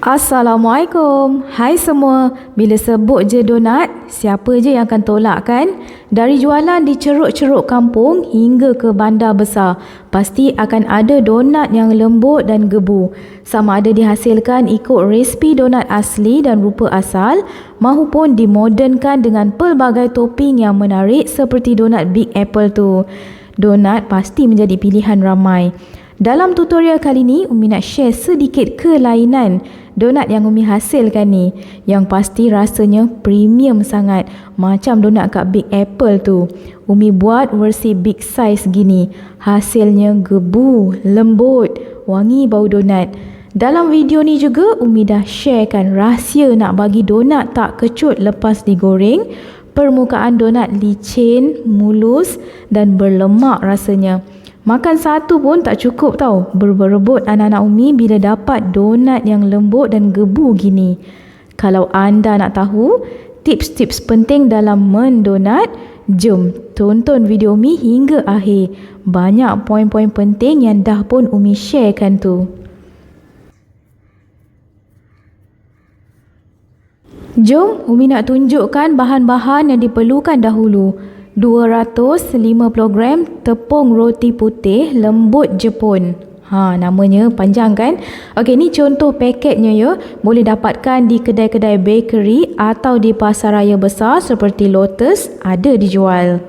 Assalamualaikum. Hai semua. Bila sebut je donat, siapa je yang akan tolak kan? Dari jualan di ceruk-ceruk kampung hingga ke bandar besar, pasti akan ada donat yang lembut dan gebu. Sama ada dihasilkan ikut resipi donat asli dan rupa asal, mahupun dimodernkan dengan pelbagai topping yang menarik seperti donat Big Apple tu. Donat pasti menjadi pilihan ramai. Dalam tutorial kali ni, Umi nak share sedikit kelainan donat yang Umi hasilkan ni. Yang pasti rasanya premium sangat, macam donat kat Big Apple tu. Umi buat versi big size gini. Hasilnya gebu, lembut, wangi bau donat. Dalam video ni juga Umi dah sharekan rahsia nak bagi donat tak kecut lepas digoreng. Permukaan donat licin, mulus dan berlemak rasanya. Makan satu pun tak cukup tau. Berebut anak-anak Umi bila dapat donat yang lembut dan gebu gini. Kalau anda nak tahu tips-tips penting dalam mendonat, jom tonton video Umi hingga akhir. Banyak poin-poin penting yang dah pun Umi sharekan tu. Jom Umi nak tunjukkan bahan-bahan yang diperlukan dahulu. 250 gram tepung roti putih lembut Jepun. Namanya panjang kan? Okey, ni contoh paketnya ya. Boleh dapatkan di kedai-kedai bakery atau di pasaraya besar seperti Lotus, ada dijual.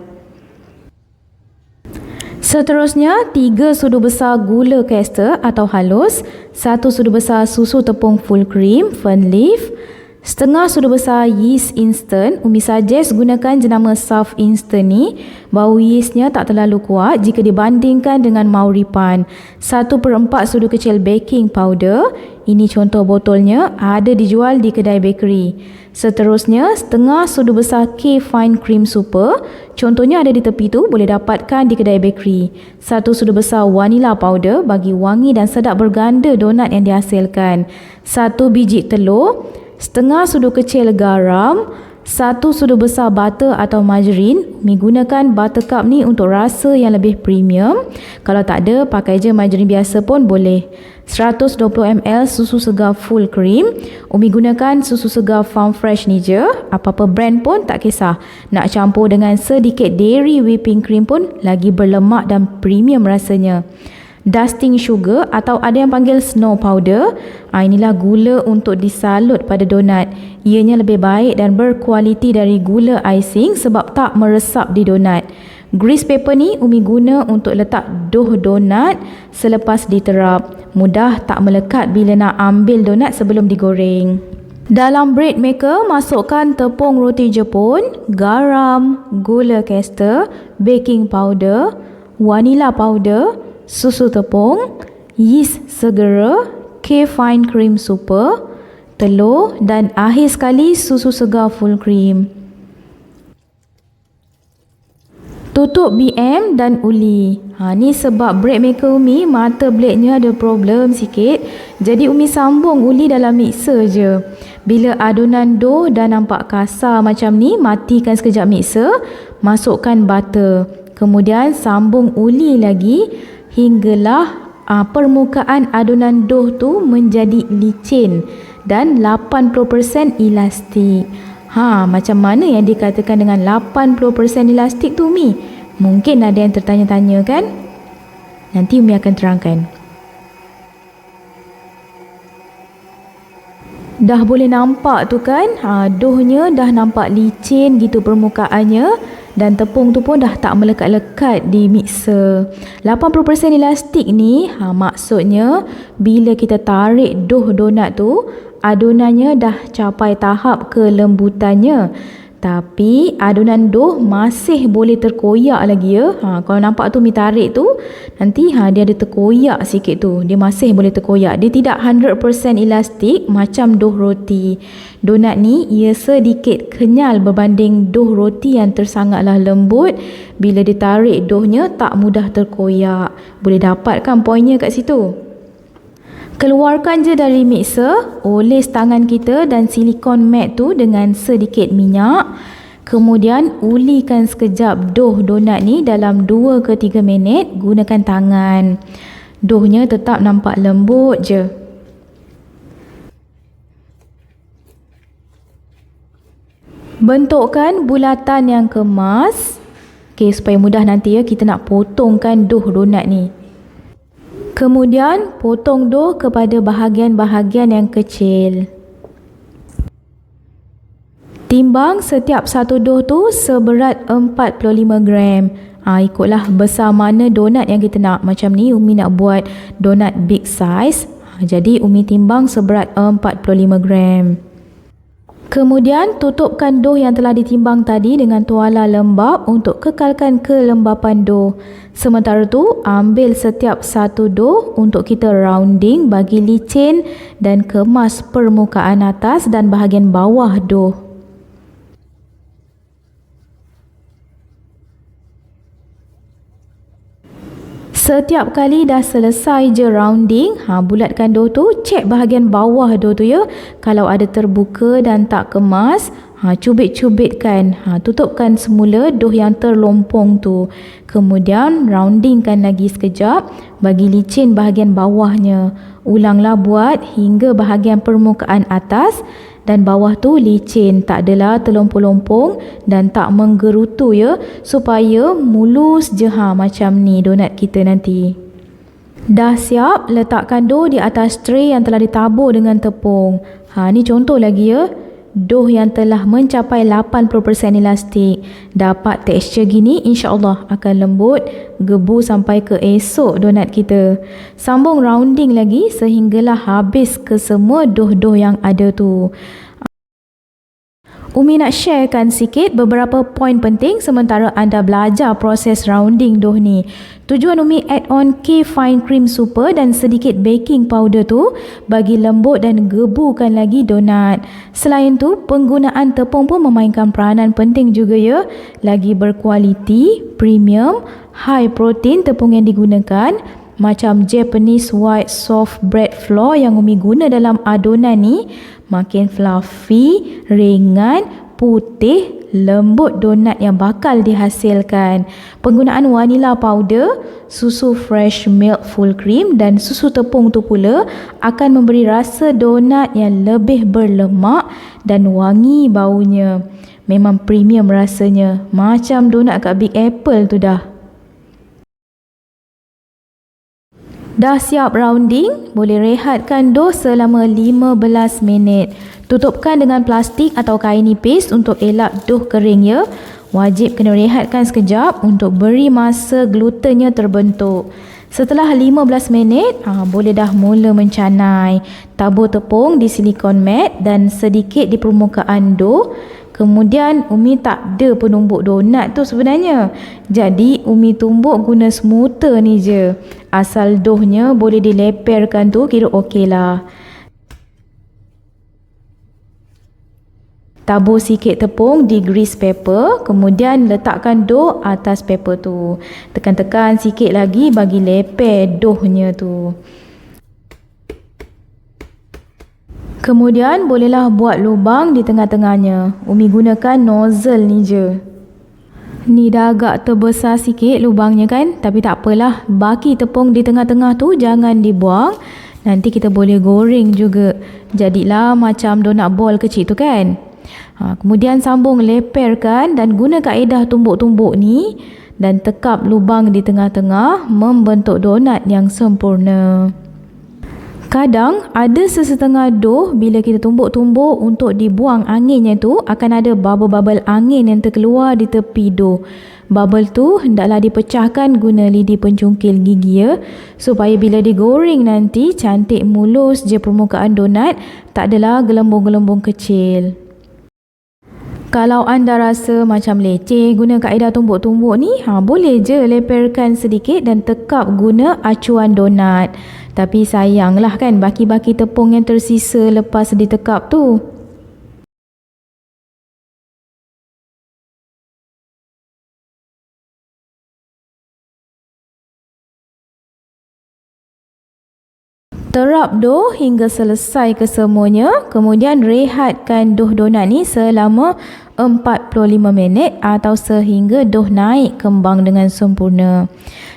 Seterusnya, 3 sudu besar gula caster atau halus, 1 sudu besar susu tepung full cream, Fern Leaf, setengah sudu besar yeast instant. Umi suggest gunakan jenama Soft Instant ni. Bau yeastnya tak terlalu kuat jika dibandingkan dengan Mauripan. 1/4 sudu kecil baking powder. Ini contoh botolnya, ada dijual di kedai bakery. Seterusnya, setengah sudu besar K-Fine Cream Super. Contohnya ada di tepi tu, boleh dapatkan di kedai bakery. 1 sudu besar vanilla powder bagi wangi dan sedap berganda donat yang dihasilkan. 1 biji telur. Setengah sudu kecil garam, 1 sudu besar butter atau margarin. Umi gunakan buttercup ni untuk rasa yang lebih premium. Kalau tak ada, pakai je margarin biasa pun boleh. 120 ml susu segar full cream. Umi gunakan susu segar Farm Fresh ni je. Apa-apa brand pun tak kisah. Nak campur dengan sedikit dairy whipping cream pun lagi berlemak dan premium rasanya. Dusting sugar atau ada yang panggil snow powder. Inilah gula untuk disalut pada donat. Ianya lebih baik dan berkualiti dari gula icing sebab tak meresap di donat. Grease paper ni Umi guna untuk letak dough donat selepas diterap. Mudah, tak melekat bila nak ambil donat sebelum digoreng. Dalam bread maker, masukkan tepung roti Jepun, garam, gula caster, baking powder, vanilla powder, susu tepung, yeast segera, K-Fine Cream Super, telur dan akhir sekali susu segar full cream. Tutup BM dan uli. Ni sebab bread maker Umi mata blade-nya ada problem sikit. Jadi Umi sambung uli dalam mixer je. Bila adunan dough dah nampak kasar macam ni, matikan sekejap mixer, masukkan butter. Kemudian sambung uli lagi hinggalah permukaan adunan dough tu menjadi licin dan 80% elastik. Macam mana yang dikatakan dengan 80% elastik tu Umi? Mungkin ada yang tertanya-tanya kan? Nanti Umi akan terangkan. Dah boleh nampak tu kan? Doughnya dah nampak licin gitu permukaannya. Dan tepung tu pun dah tak melekat-lekat di mixer. 80% elastik ni, maksudnya bila kita tarik dough donat tu, adunannya dah capai tahap kelembutannya. Tapi adunan dough masih boleh terkoyak lagi ya. Kalau nampak tu Umi tarik tu, nanti dia ada terkoyak sikit tu. Dia masih boleh terkoyak. Dia tidak 100% elastik macam dough roti. Donat ni ia sedikit kenyal berbanding dough roti yang tersangatlah lembut. Bila ditarik doughnya tak mudah terkoyak. Boleh dapatkan poinnya kat situ. Keluarkan je dari mixer, oles tangan kita dan silikon mat tu dengan sedikit minyak. Kemudian ulikan sekejap dough donat ni dalam 2 ke 3 minit gunakan tangan. Doughnya tetap nampak lembut je. Bentukkan bulatan yang kemas. Okey, supaya mudah nanti ya kita nak potongkan dough donat ni. Kemudian potong dough kepada bahagian-bahagian yang kecil. Timbang setiap satu dough tu seberat 45 gram. Ikutlah besar mana donat yang kita nak. Macam ni Umi nak buat donat big size. Jadi Umi timbang seberat 45 gram. Kemudian tutupkan dough yang telah ditimbang tadi dengan tuala lembap untuk kekalkan kelembapan dough. Sementara tu ambil setiap satu dough untuk kita rounding bagi licin dan kemas permukaan atas dan bahagian bawah dough. Setiap kali dah selesai je rounding, bulatkan dough tu, cek bahagian bawah dough tu ya. Kalau ada terbuka dan tak kemas, cubit-cubitkan. Tutupkan semula dough yang terlompong tu. Kemudian roundingkan lagi sekejap bagi licin bahagian bawahnya. Ulanglah buat hingga bahagian permukaan atas dan bawah tu licin, tak adalah terlompong-lompong dan tak menggerutu ya, supaya mulus je macam ni donat kita nanti. Dah siap, letakkan dough di atas tray yang telah ditabur dengan tepung. Ni contoh lagi ya. Dough yang telah mencapai 80% elastik. Dapat tekstur gini, insya-Allah akan lembut, gebu sampai ke esok donat kita. Sambung rounding lagi sehinggalah habis ke semua dough-dough yang ada tu. Umi nak sharekan sikit beberapa poin penting sementara anda belajar proses rounding dough ni. Tujuan Umi add on K-Fine Cream Super dan sedikit baking powder tu bagi lembut dan gebukan lagi donat. Selain tu, penggunaan tepung pun memainkan peranan penting juga ya. Lagi berkualiti, premium, high protein tepung yang digunakan. Macam Japanese white soft bread flour yang Umi guna dalam adunan ni, makin fluffy, ringan, putih, lembut donat yang bakal dihasilkan. Penggunaan vanilla powder, susu fresh milk full cream dan susu tepung tu pula akan memberi rasa donat yang lebih berlemak dan wangi baunya. Memang premium rasanya, macam donat kat Big Apple tu dah. Dah siap rounding, boleh rehatkan dough selama 15 minit. Tutupkan dengan plastik atau kain nipis untuk elak dough kering ya. Wajib kena rehatkan sekejap untuk beri masa glutennya terbentuk. Setelah 15 minit, boleh dah mula mencanai. Tabur tepung di silikon mat dan sedikit di permukaan dough. Kemudian Umi tak ada penumbuk donat tu sebenarnya. Jadi Umi tumbuk guna smoother ni je. Asal doughnya boleh dileperkan tu kira okey lah. Tabur sikit tepung di grease paper, kemudian letakkan dough atas paper tu. Tekan-tekan sikit lagi bagi leper doughnya tu. Kemudian bolehlah buat lubang di tengah-tengahnya. Umi gunakan nozzle ni je. Ni dah agak terbesar sikit lubangnya kan, tapi tak apalah. Baki tepung di tengah-tengah tu jangan dibuang. Nanti kita boleh goreng juga. Jadilah macam donat ball kecil tu kan. Kemudian sambung leperkan dan guna kaedah tumbuk-tumbuk ni dan tekap lubang di tengah-tengah membentuk donat yang sempurna. Kadang ada sesetengah dough bila kita tumbuk-tumbuk untuk dibuang anginnya tu akan ada bubble-bubble angin yang terkeluar di tepi dough. Bubble tu hendaklah dipecahkan guna lidi pencungkil gigi ya, supaya bila digoreng nanti cantik mulus je permukaan donat, tak adalah gelembung-gelembung kecil. Kalau anda rasa macam leceh guna kaedah tumbuk-tumbuk ni, boleh je leperkan sedikit dan tekap guna acuan donat. Tapi sayanglah kan baki-baki tepung yang tersisa lepas ditekap tu. Terap dough hingga selesai kesemuanya. Kemudian rehatkan dough donat ni selama 45 minit atau sehingga dough naik kembang dengan sempurna.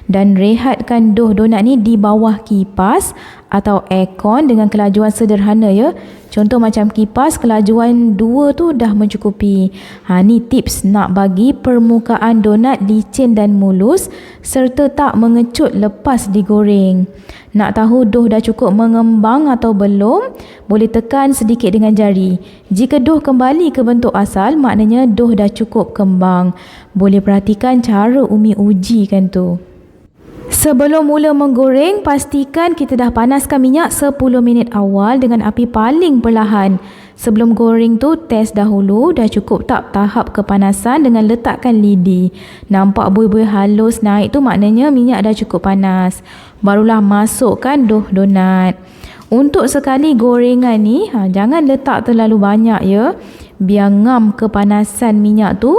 Dan rehatkan dough donat ni di bawah kipas atau aircon dengan kelajuan sederhana ya. Contoh macam kipas kelajuan 2 tu dah mencukupi. Ni tips nak bagi permukaan donat licin dan mulus serta tak mengecut lepas digoreng. Nak tahu dough dah cukup mengembang atau belum? Boleh tekan sedikit dengan jari. Jika dough kembali ke bentuk asal, maknanya dough dah cukup kembang. Boleh perhatikan cara Umi ujikan tu. Sebelum mula menggoreng, pastikan kita dah panaskan minyak 10 minit awal dengan api paling perlahan. Sebelum goreng tu, test dahulu dah cukup tak tahap kepanasan dengan letakkan lidi. Nampak buih-buih halus naik tu maknanya minyak dah cukup panas. Barulah masukkan dough donat. Untuk sekali gorengan ni, jangan letak terlalu banyak ya. Biar ngam kepanasan minyak tu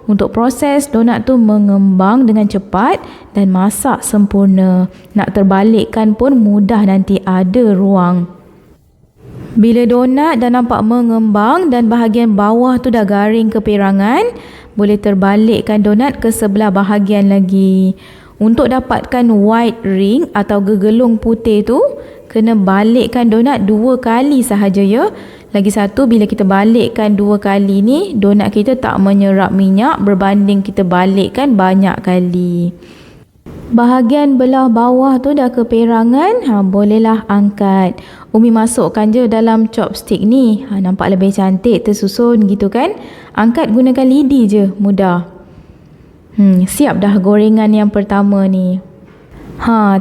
untuk proses donat tu mengembang dengan cepat dan masak sempurna. Nak terbalikkan pun mudah, nanti ada ruang. Bila donat dah nampak mengembang dan bahagian bawah tu dah garing keperangan, boleh terbalikkan donat ke sebelah bahagian lagi. Untuk dapatkan white ring atau gegelung putih tu, kena balikkan donat 2 kali sahaja ya. Lagi satu, bila kita balikkan 2 kali ni, donat kita tak menyerap minyak berbanding kita balikkan banyak kali. Bahagian belah bawah tu dah keperangan, bolehlah angkat. Umi masukkan je dalam chopstick ni. Nampak lebih cantik tersusun gitu kan? Angkat gunakan lidi je, mudah. Siap dah gorengan yang pertama ni.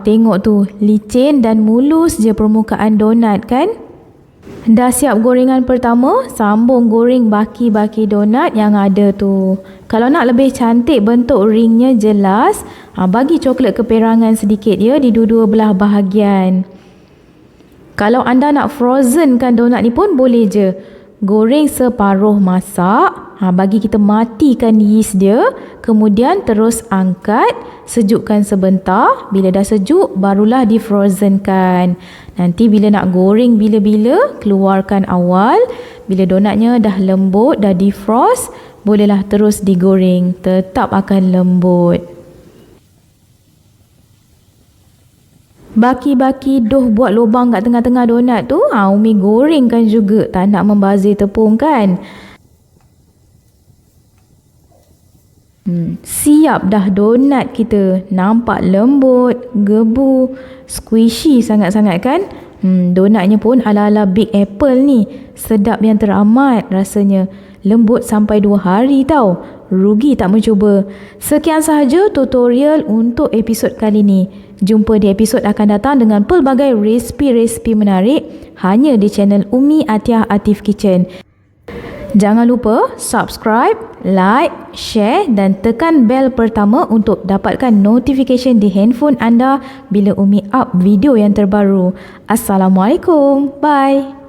Tengok tu, licin dan mulus je permukaan donat kan? Dah siap gorengan pertama, sambung goreng baki-baki donat yang ada tu. Kalau nak lebih cantik bentuk ringnya jelas, bagi coklat keperangan sedikit ya di dua-dua belah bahagian. Kalau anda nak frozenkan donat ni pun boleh je. Goreng separuh masak, bagi kita matikan yeast dia, kemudian terus angkat, sejukkan sebentar. Bila dah sejuk, barulah difrozenkan. Nanti bila nak goreng bila-bila, keluarkan awal. Bila donatnya dah lembut, dah defrost, bolehlah terus digoreng. Tetap akan lembut. Baki-baki dough buat lubang kat tengah-tengah donat tu, Umi gorengkan juga. Tak nak membazir tepung kan? Siap dah donat kita. Nampak lembut, gebu, squishy sangat-sangat kan? Donatnya pun ala-ala Big Apple ni. Sedap yang teramat rasanya. Lembut sampai 2 hari tau. Rugi tak mencuba. Sekian sahaja tutorial untuk episod kali ni. Jumpa di episod akan datang dengan pelbagai resipi-resipi menarik hanya di channel Umi Atiyah Atif Kitchen. Jangan lupa subscribe, like, share dan tekan bel pertama untuk dapatkan notification di handphone anda bila Umi up video yang terbaru. Assalamualaikum. Bye.